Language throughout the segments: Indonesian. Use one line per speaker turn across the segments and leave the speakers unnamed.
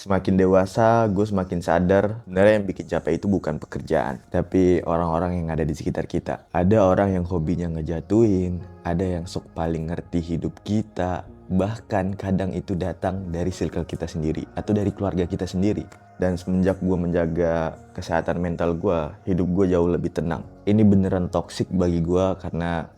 Semakin dewasa, gue semakin sadar sebenarnya yang bikin capek itu bukan pekerjaan, tapi orang-orang yang ada di sekitar kita. Ada orang yang hobinya ngejatuhin, ada yang sok paling ngerti hidup kita, bahkan kadang itu datang dari circle kita sendiri atau dari keluarga kita sendiri. Dan semenjak gue menjaga kesehatan mental gue, hidup gue jauh lebih tenang. Ini beneran toksik bagi gue karena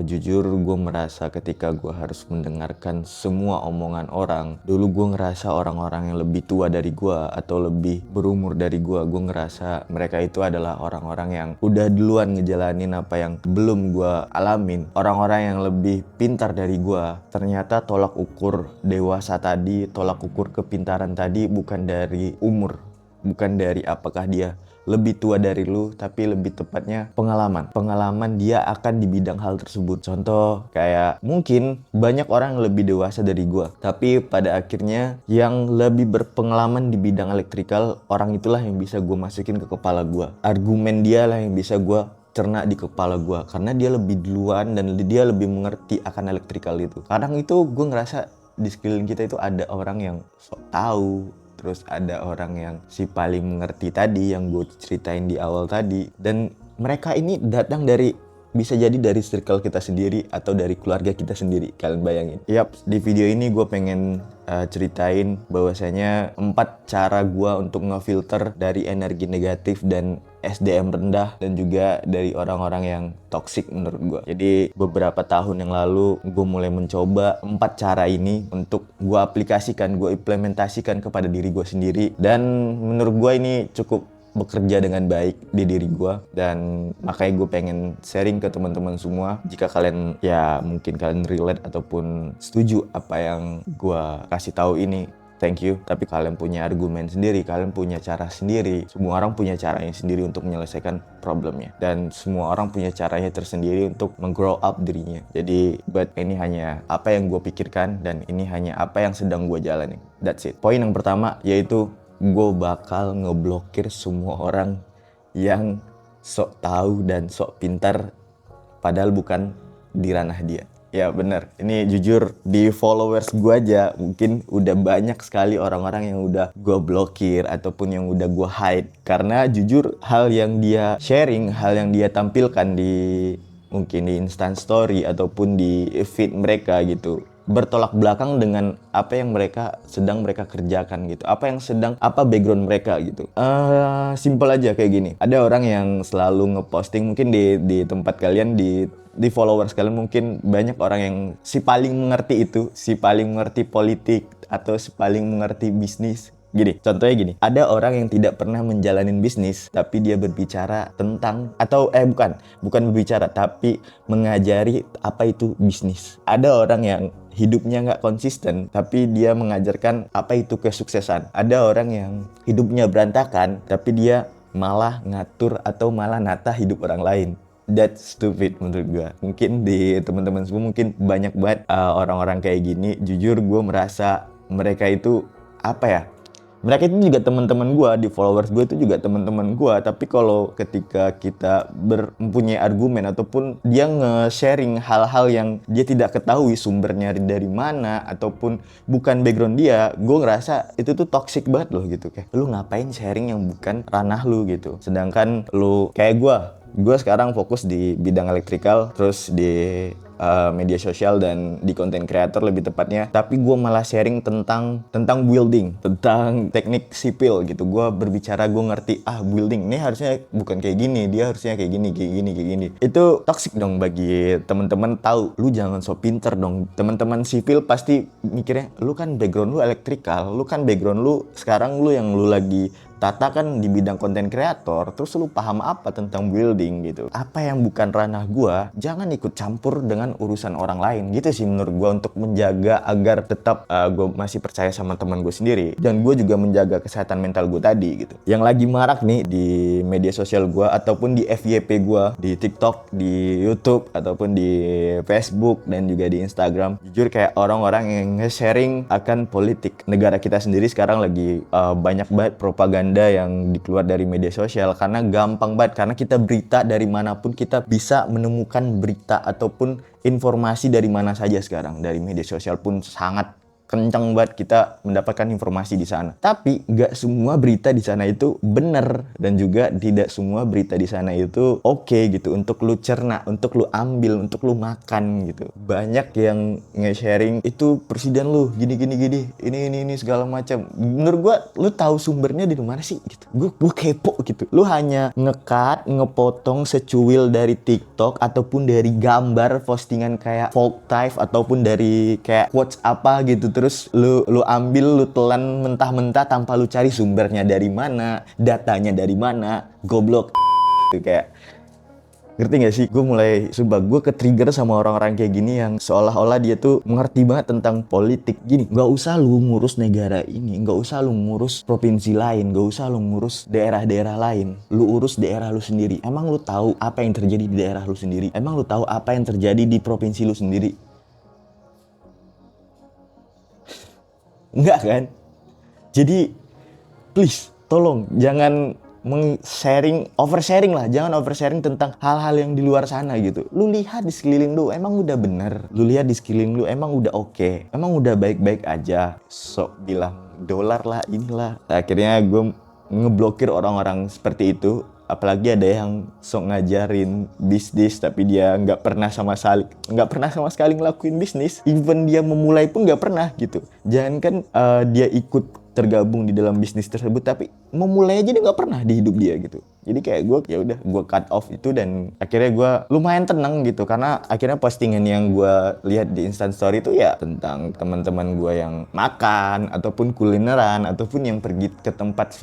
jujur gue merasa ketika gue harus mendengarkan semua omongan orang. Dulu gue ngerasa orang-orang yang lebih tua dari gue atau lebih berumur dari gue ngerasa mereka itu adalah orang-orang yang udah duluan ngejalanin apa yang belum gue alamin. Orang-orang yang lebih pintar dari gue. Ternyata tolak ukur dewasa tadi, tolak ukur kepintaran tadi bukan dari umur, bukan dari apakah dia lebih tua dari lu, tapi lebih tepatnya pengalaman dia akan di bidang hal tersebut. Contoh kayak mungkin banyak orang yang lebih dewasa dari gua, tapi pada akhirnya yang lebih berpengalaman di bidang elektrikal, orang itulah yang bisa gua masukin ke kepala gua. Argumen dia lah yang bisa gua cerna di kepala gua, karena dia lebih duluan dan dia lebih mengerti akan elektrikal itu. Kadang itu gua ngerasa di sekeliling kita itu ada orang yang sok tahu, terus ada orang yang si paling mengerti tadi yang gue ceritain di awal tadi. Dan mereka ini datang dari, bisa jadi dari circle kita sendiri atau dari keluarga kita sendiri. Kalian bayangin. Yap, di video ini gue pengen ceritain bahwasanya 4 cara gue untuk ngefilter dari energi negatif dan SDM rendah dan juga dari orang-orang yang toksik menurut gue. Jadi beberapa tahun yang lalu gue mulai mencoba 4 cara ini untuk gue aplikasikan, gue implementasikan kepada diri gue sendiri. Dan menurut gue ini cukup bekerja dengan baik di diri gue, dan makanya gue pengen sharing ke teman-teman semua. Jika kalian ya mungkin kalian relate ataupun setuju apa yang gue kasih tahu ini, thank you. Tapi kalian punya argumen sendiri, kalian punya cara sendiri. Semua orang punya caranya sendiri untuk menyelesaikan problemnya, dan semua orang punya caranya tersendiri untuk meng-grow up dirinya. Jadi but ini hanya apa yang gue pikirkan dan ini hanya apa yang sedang gue jalani. That's it. Poin yang pertama yaitu gue bakal ngeblokir semua orang yang sok tahu dan sok pintar padahal bukan di ranah dia. Ya bener, ini jujur di followers gue aja mungkin udah banyak sekali orang-orang yang udah gue blokir ataupun yang udah gue hide. Karena jujur hal yang dia sharing, hal yang dia tampilkan di mungkin di Insta Story ataupun di feed mereka gitu, bertolak belakang dengan apa yang mereka kerjakan gitu, apa background mereka gitu. Simple aja kayak gini. Ada orang yang selalu ngeposting mungkin di tempat kalian, di followers kalian mungkin banyak orang yang si paling mengerti itu, si paling mengerti politik atau si paling mengerti bisnis. Gini, contohnya gini, ada orang yang tidak pernah menjalanin bisnis, tapi dia berbicara tentang, atau bukan berbicara, tapi mengajari apa itu bisnis. Ada orang yang hidupnya nggak konsisten, tapi dia mengajarkan apa itu kesuksesan. Ada orang yang hidupnya berantakan, tapi dia malah ngatur atau malah nata hidup orang lain. That's stupid menurut gue. Mungkin di teman-teman semua mungkin banyak banget orang-orang kayak gini. Jujur gue merasa mereka itu mereka itu juga teman-teman gue, di followers gue itu juga teman-teman gue. Tapi kalau ketika kita mempunyai argumen ataupun dia nge-sharing hal-hal yang dia tidak ketahui sumbernya dari mana ataupun bukan background dia, gue ngerasa itu tuh toxic banget loh gitu. Kayak lu ngapain sharing yang bukan ranah lu gitu. Sedangkan lu kayak gue sekarang fokus di bidang elektrikal, terus di media sosial dan di content creator lebih tepatnya. Tapi gue malah sharing tentang building, tentang teknik sipil gitu. Gue berbicara, gue ngerti building ini harusnya bukan kayak gini, dia harusnya kayak gini. Itu toxic dong bagi teman-teman. Tahu, lu jangan so pinter dong. Teman-teman sipil pasti mikirnya, lu kan background lu elektrikal, lu kan background lu sekarang lu yang lu lagi Tata kan di bidang konten kreator, terus lu paham apa tentang building gitu. Apa yang bukan ranah gua, jangan ikut campur dengan urusan orang lain gitu sih menurut gua, untuk menjaga agar tetap gua masih percaya sama teman gua sendiri. Dan gua juga menjaga kesehatan mental gua tadi gitu. Yang lagi marak nih di media sosial gua ataupun di FYP gua, di TikTok, di YouTube, ataupun di Facebook dan juga di Instagram. Jujur kayak orang-orang yang nge-sharing akan politik. Negara kita sendiri sekarang lagi banyak banget propaganda yang dikeluar dari media sosial, karena gampang banget, karena kita berita dari manapun kita bisa menemukan berita ataupun informasi dari mana saja sekarang. Dari media sosial pun sangat kencang banget kita mendapatkan informasi di sana. Tapi nggak semua berita di sana itu benar, dan juga tidak semua berita di sana itu oke gitu untuk lu cerna, untuk lu ambil, untuk lu makan gitu. Banyak yang nge-sharing itu presiden lu gini ini segala macam. Menurut gua lu tahu sumbernya di mana sih gitu. Gua kepo gitu. Lu hanya ngekat, ngepotong secuil dari TikTok ataupun dari gambar postingan kayak folk type ataupun dari kayak quotes apa gitu, terus lu ambil, lu telan mentah-mentah tanpa lu cari sumbernya dari mana, datanya dari mana, goblok. Itu kayak, ngerti gak sih? Gue mulai, gue ke-trigger sama orang-orang kayak gini yang seolah-olah dia tuh mengerti banget tentang politik. Gini, gak usah lu ngurus negara ini, gak usah lu ngurus provinsi lain, gak usah lu ngurus daerah-daerah lain. Lu urus daerah lu sendiri. Emang lu tahu apa yang terjadi di daerah lu sendiri? Emang lu tahu apa yang terjadi di provinsi lu sendiri? Enggak kan? Jadi please tolong jangan oversharing lah, jangan oversharing tentang hal-hal yang di luar sana gitu. Lu lihat di sekeliling lu emang udah bener, lu lihat di sekeliling lu emang udah oke, emang udah baik-baik aja. Sok bilang dolar lah inilah. Akhirnya gue ngeblokir orang-orang seperti itu. Apalagi ada yang sok ngajarin bisnis tapi dia nggak pernah sama sekali ngelakuin bisnis. Even dia memulai pun nggak pernah gitu. Jangan kan dia ikut tergabung di dalam bisnis tersebut, tapi memulai aja dia nggak pernah di hidup dia gitu. Jadi kayak gue ya udah gue cut off itu, dan akhirnya gue lumayan tenang gitu karena akhirnya postingan yang gue lihat di Instant Story itu ya tentang teman-teman gue yang makan ataupun kulineran ataupun yang pergi ke tempat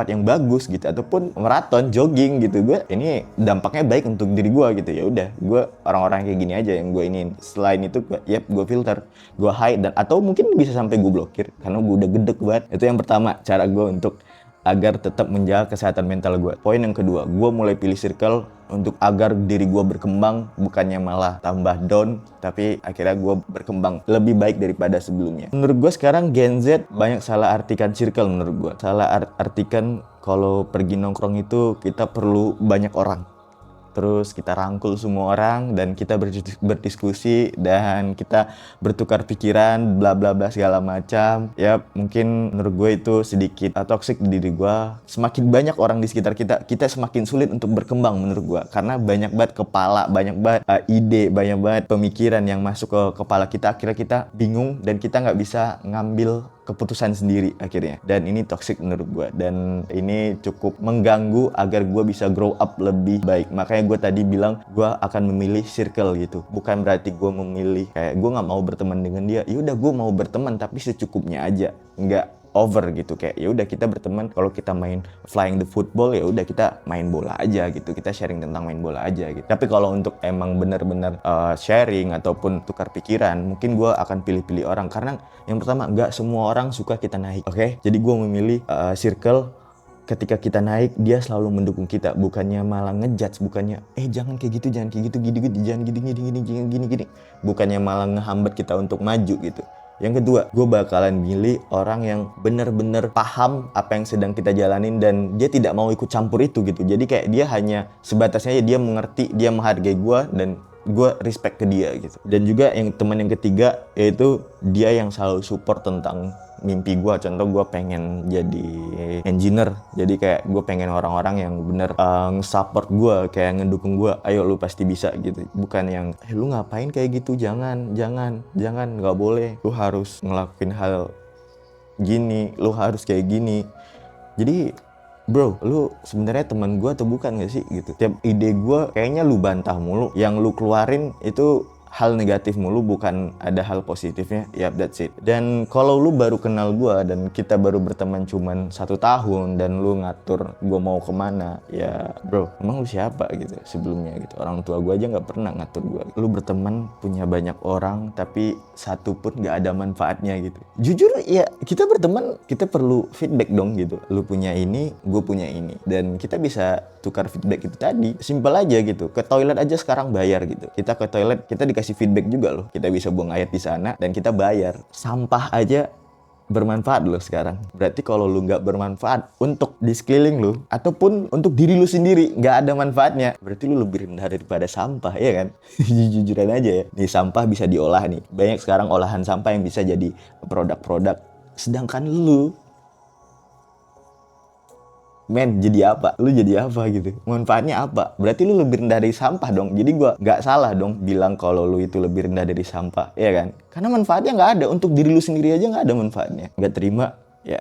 yang bagus gitu ataupun maraton jogging gitu. Gue ini dampaknya baik untuk diri gue gitu. Ya udah gue orang-orang kayak gini aja yang gue iniin. Selain itu gue filter, gue hide, dan atau mungkin bisa sampai gue blokir karena gue udah gedek banget. Itu yang pertama, cara gue untuk agar tetap menjaga kesehatan mental gue. Poin yang kedua, gue mulai pilih circle untuk agar diri gue berkembang, bukannya malah tambah down, tapi akhirnya gue berkembang lebih baik daripada sebelumnya. Menurut gue sekarang Gen Z banyak salah artikan circle. Menurut gue salah artikan kalau pergi nongkrong itu kita perlu banyak orang, terus kita rangkul semua orang dan kita berdiskusi dan kita bertukar pikiran bla bla bla segala macam. Ya mungkin menurut gue itu sedikit toxic di diri gue. Semakin banyak orang di sekitar kita semakin sulit untuk berkembang menurut gue, karena banyak banget kepala, banyak banget ide, banyak banget pemikiran yang masuk ke kepala kita. Akhirnya kita bingung dan kita nggak bisa ngambil keputusan sendiri akhirnya. Dan ini toxic menurut gue, dan ini cukup mengganggu agar gue bisa grow up lebih baik. Makanya gue tadi bilang gue akan memilih circle gitu. Bukan berarti gue memilih kayak gue nggak mau berteman dengan dia. Ya udah gue mau berteman tapi secukupnya aja, nggak over gitu. Kayak ya udah kita berteman kalau kita main flying the football, ya udah kita main bola aja gitu, kita sharing tentang main bola aja gitu. Tapi kalau untuk emang benar-benar sharing ataupun tukar pikiran, mungkin gue akan pilih-pilih orang, karena yang pertama nggak semua orang suka kita naik, oke? Jadi gue memilih circle ketika kita naik dia selalu mendukung kita, bukannya malah ngejudge, bukannya jangan kayak gitu, jangan kayak gitu, jangan gini, bukannya malah ngehambat kita untuk maju gitu. Yang kedua, gue bakalan milih orang yang bener-bener paham apa yang sedang kita jalanin dan dia tidak mau ikut campur itu gitu. Jadi kayak dia hanya sebatasnya dia mengerti, dia menghargai gue, dan gue respect ke dia gitu. Dan juga teman yang ketiga, yaitu dia yang selalu support tentang mimpi gue. Contoh, gue pengen jadi engineer, jadi kayak gue pengen orang-orang yang bener nge-support gue, kayak ngedukung gue, ayo lu pasti bisa gitu. Bukan yang lu ngapain kayak gitu, jangan, nggak boleh, lu harus ngelakuin hal gini, lu harus kayak gini. Jadi bro, lu sebenarnya teman gue atau bukan gak sih gitu? Tiap ide gue kayaknya lu bantah mulu, yang lu keluarin itu hal negatif mulu, bukan ada hal positifnya. Yap, that's it. Dan kalau lu baru kenal gue dan kita baru berteman cuman 1 tahun dan lu ngatur gue mau kemana, ya bro, emang lu siapa gitu sebelumnya gitu? Orang tua gue aja nggak pernah ngatur gue. Lu berteman punya banyak orang tapi satu pun nggak ada manfaatnya gitu. Jujur ya, kita berteman kita perlu feedback dong gitu. Lu punya ini, gue punya ini, dan kita bisa tukar feedback itu tadi. Simpel aja gitu. Ke toilet aja sekarang bayar gitu. Kita ke toilet kita dikasih feedback juga loh. Kita bisa buang air di sana dan kita bayar. Sampah aja bermanfaat lo sekarang. Berarti kalau lu nggak bermanfaat untuk di sekeliling lu ataupun untuk diri lu sendiri nggak ada manfaatnya, berarti lu lebih rendah daripada sampah, ya kan? Jujuran aja ya. Nih sampah bisa diolah nih. Banyak sekarang olahan sampah yang bisa jadi produk-produk. Sedangkan lu jadi apa? Lu jadi apa gitu? Manfaatnya apa? Berarti lu lebih rendah dari sampah dong. Jadi gua nggak salah dong bilang kalau lu itu lebih rendah dari sampah, ya kan? Karena manfaatnya nggak ada. Untuk diri lu sendiri aja nggak ada manfaatnya. Nggak terima, ya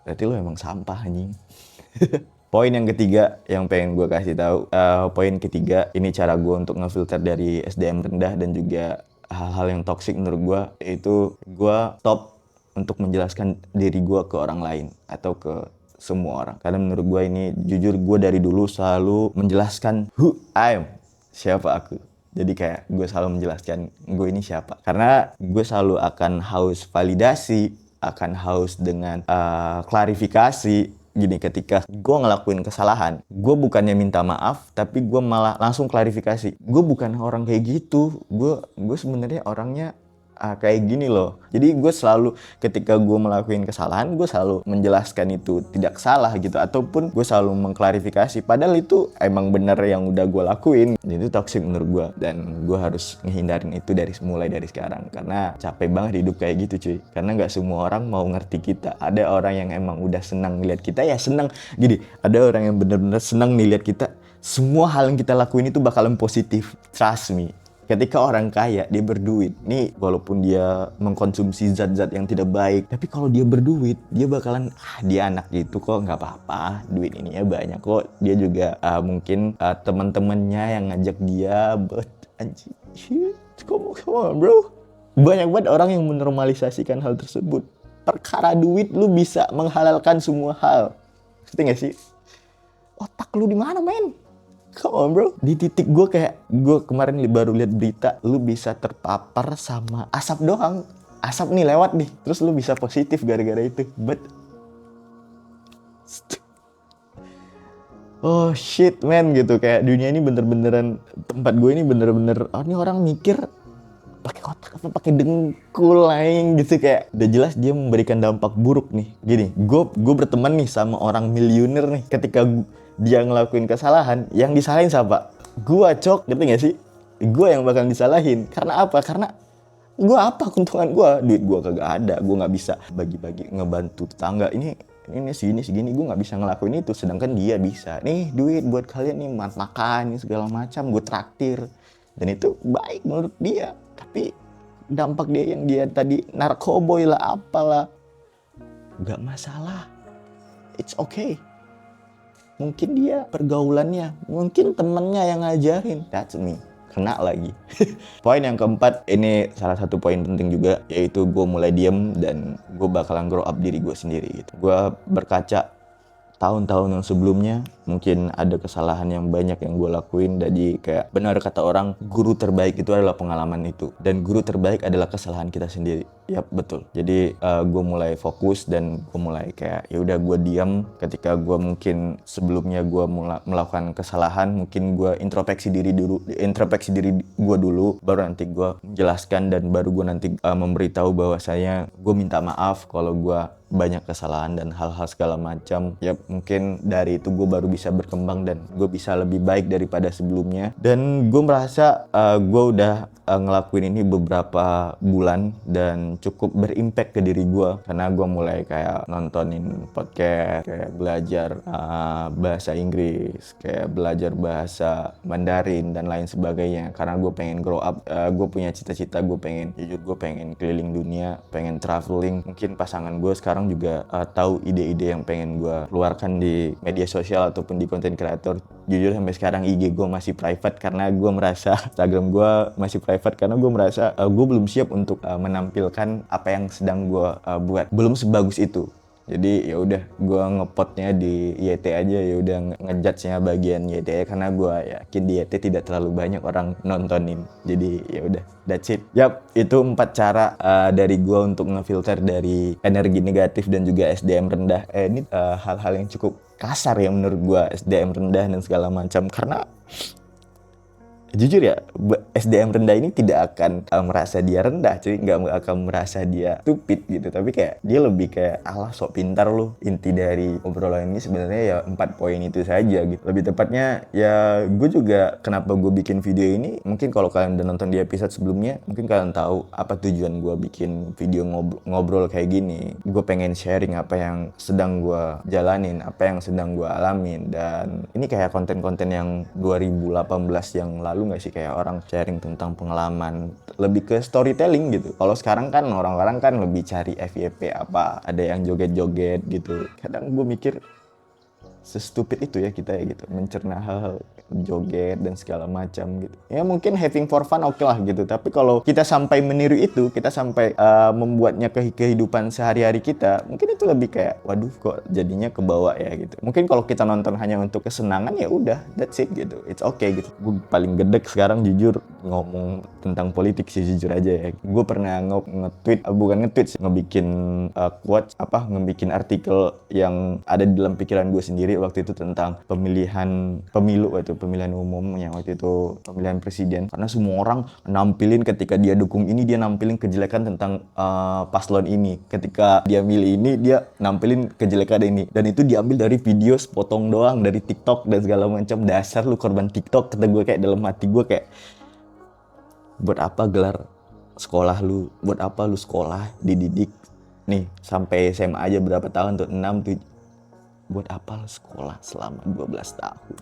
berarti lu emang sampah anjing. Poin yang ketiga yang pengen gue kasih tahu, poin ketiga ini cara gue untuk ngefilter dari SDM rendah dan juga hal-hal yang toksik menurut gue, yaitu gue stop untuk menjelaskan diri gue ke orang lain atau ke semua orang. Karena menurut gue ini, jujur gue dari dulu selalu menjelaskan who I am, siapa aku. Jadi kayak gue selalu menjelaskan gue ini siapa. Karena gue selalu akan haus validasi, akan haus dengan klarifikasi. Gini, ketika gue ngelakuin kesalahan, gue bukannya minta maaf, tapi gue malah langsung klarifikasi. Gue bukan orang kayak gitu. Gue sebenarnya orangnya kayak gini loh. Jadi gue selalu ketika gue melakukan kesalahan, gue selalu menjelaskan itu tidak salah gitu, ataupun gue selalu mengklarifikasi padahal itu emang bener yang udah gue lakuin. Itu toxic menurut gue, dan gue harus ngehindarin itu mulai dari sekarang, karena capek banget hidup kayak gitu cuy. Karena nggak semua orang mau ngerti kita. Ada orang yang emang udah senang ngeliat kita, ya senang gini. Ada orang yang bener-bener senang nih lihat kita, semua hal yang kita lakuin itu bakalan positif, trust me. Ketika orang kaya, dia berduit, nih walaupun dia mengkonsumsi zat-zat yang tidak baik, tapi kalau dia berduit, dia bakalan, dia anak gitu kok, nggak apa-apa, duit ininya banyak kok. Dia juga mungkin teman-temannya yang ngajak dia, but anjing, come on bro. Banyak banget orang yang menormalisasikan hal tersebut. Perkara duit, lu bisa menghalalkan semua hal. Ngerti gak sih? Otak lu di mana, men? Come on bro. Di titik gue kemarin baru lihat berita, lu bisa terpapar sama asap doang. Asap nih lewat nih, terus lu bisa positif gara-gara itu. But oh shit man gitu, kayak dunia ini bener-beneran, tempat gue ini bener-bener, ini orang mikir pakai otak apa pakai dengkul lain gitu. Kayak udah jelas dia memberikan dampak buruk nih. Gini, gue berteman nih sama orang miliuner nih. Ketika dia ngelakuin kesalahan, yang disalahin siapa? Gua, cok, ngerti gak sih? Gua yang bakal disalahin. Karena apa? Karena gua apa keuntungan gua? Duit gua kagak ada. Gua nggak bisa bagi-bagi ngebantu tetangga. Ini segini. Gua nggak bisa ngelakuin itu. Sedangkan dia bisa. Nih duit buat kalian nih, makan segala macam. Gua traktir. Dan itu baik menurut dia. Tapi dampak dia yang dia tadi narkoboy lah apalah, nggak masalah. It's okay. Mungkin dia pergaulannya, mungkin temennya yang ngajarin. That's me. Kena lagi. Poin yang keempat, ini salah satu poin penting juga, yaitu gue mulai diem dan gue bakalan grow up diri gue sendiri gitu. Gue berkaca tahun-tahun yang sebelumnya, mungkin ada kesalahan yang banyak yang gue lakuin. Jadi kayak benar kata orang, guru terbaik itu adalah pengalaman itu, dan guru terbaik adalah kesalahan kita sendiri. Yap, betul. Jadi gue mulai fokus dan gue mulai kayak ya udah gue diam ketika gue mungkin sebelumnya gue melakukan kesalahan. Mungkin gue introspeksi diri gue dulu, baru nanti gue menjelaskan, dan baru gue nanti memberitahu bahwasanya gue minta maaf kalau gue banyak kesalahan dan hal-hal segala macam. Ya mungkin dari itu gue baru bisa berkembang dan gue bisa lebih baik daripada sebelumnya. Dan gue merasa gue udah ngelakuin ini beberapa bulan dan cukup berimpact ke diri gue, karena gue mulai kayak nontonin podcast, kayak belajar bahasa Inggris, kayak belajar bahasa Mandarin dan lain sebagainya. Karena gue pengen grow up, gue punya cita-cita, gue pengen keliling dunia, pengen traveling. Mungkin pasangan gue sekarang juga tahu ide-ide yang pengen gue keluarkan di media sosial ataupun di konten kreator. Jujur sampai sekarang IG gue masih private karena gue merasa, Instagram gue masih private karena gue merasa gue belum siap untuk menampilkan apa yang sedang gue buat. Belum sebagus itu. Jadi ya udah gue ngepotnya di YT aja, ya udah ngejudge-nya bagian YT karena gue yakin di YT tidak terlalu banyak orang nontonin. Jadi ya udah, that's it. Yap, itu 4 cara dari gue untuk ngefilter dari energi negatif dan juga SDM rendah. Ini hal-hal yang cukup kasar ya menurut gue, SDM rendah dan segala macam, karena jujur ya, SDM rendah ini tidak akan merasa dia rendah cuy, nggak akan merasa dia stupid gitu, tapi kayak dia lebih kayak alah sok pintar lu. Inti dari obrolan ini sebenarnya ya 4 poin itu saja gitu. Lebih tepatnya ya gue juga kenapa gue bikin video ini, mungkin kalau kalian udah nonton di episode sebelumnya mungkin kalian tahu apa tujuan gue bikin video ngobrol kayak gini. Gue pengen sharing apa yang sedang gue jalanin, apa yang sedang gue alamin, dan ini kayak konten-konten yang 2018 yang lalu nggak sih, kayak orang sharing tentang pengalaman, lebih ke storytelling gitu. Kalau sekarang kan orang-orang kan lebih cari FYP, apa ada yang joget-joget gitu. Kadang gue mikir sestupid itu ya kita ya gitu, mencerna hal-hal joget dan segala macam gitu. Ya mungkin having for fun oke lah gitu, tapi kalau kita sampai meniru itu, kita sampai membuatnya ke kehidupan sehari-hari kita, mungkin itu lebih kayak waduh kok jadinya kebawa ya gitu. Mungkin kalau kita nonton hanya untuk kesenangan ya udah, that's it gitu, it's okay gitu. Gue paling gedek sekarang jujur ngomong tentang politik sih, jujur aja ya. Gue pernah nge-tweet, bukan nge-tweet sih, ngebikin quotes, ngebikin artikel yang ada di dalam pikiran gue sendiri waktu itu tentang pemilihan umum yang waktu itu pemilihan presiden. Karena semua orang nampilin ketika dia dukung ini, dia nampilin kejelekan tentang paslon ini. Ketika dia milih ini, dia nampilin kejelekan ini. Dan itu diambil dari video sepotong doang dari TikTok dan segala macam. Dasar lu korban TikTok, kata gue. Kayak dalam hati gue kayak, buat apa gelar sekolah lu? Buat apa lu sekolah, dididik nih sampai SMA aja berapa tahun tuh, 6, 7. Buat apa lu sekolah selama 12 tahun?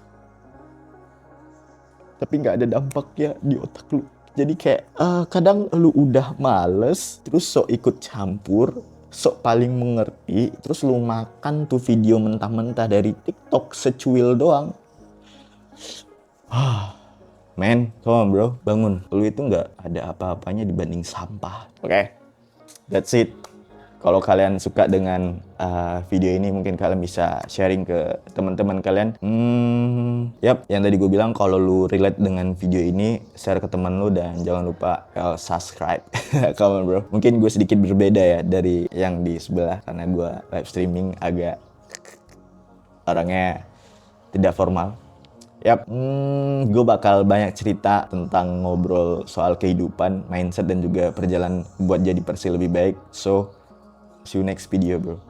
Tapi nggak ada dampaknya di otak lu. Jadi kayak kadang lu udah males, terus sok ikut campur, sok paling mengerti, terus lu makan tuh video mentah-mentah dari TikTok secuil doang. Men, come on bro, bangun. Lu itu nggak ada apa-apanya dibanding sampah. Oke, that's it. Kalau kalian suka dengan video ini, mungkin kalian bisa sharing ke teman-teman kalian. Yang tadi gue bilang, kalau lu relate dengan video ini, share ke teman lu, dan jangan lupa subscribe. Come on bro. Mungkin gue sedikit berbeda ya dari yang di sebelah, karena gue live streaming agak orangnya tidak formal. Gue bakal banyak cerita tentang ngobrol soal kehidupan, mindset, dan juga perjalanan buat jadi Persi lebih baik. So, see you next video bro.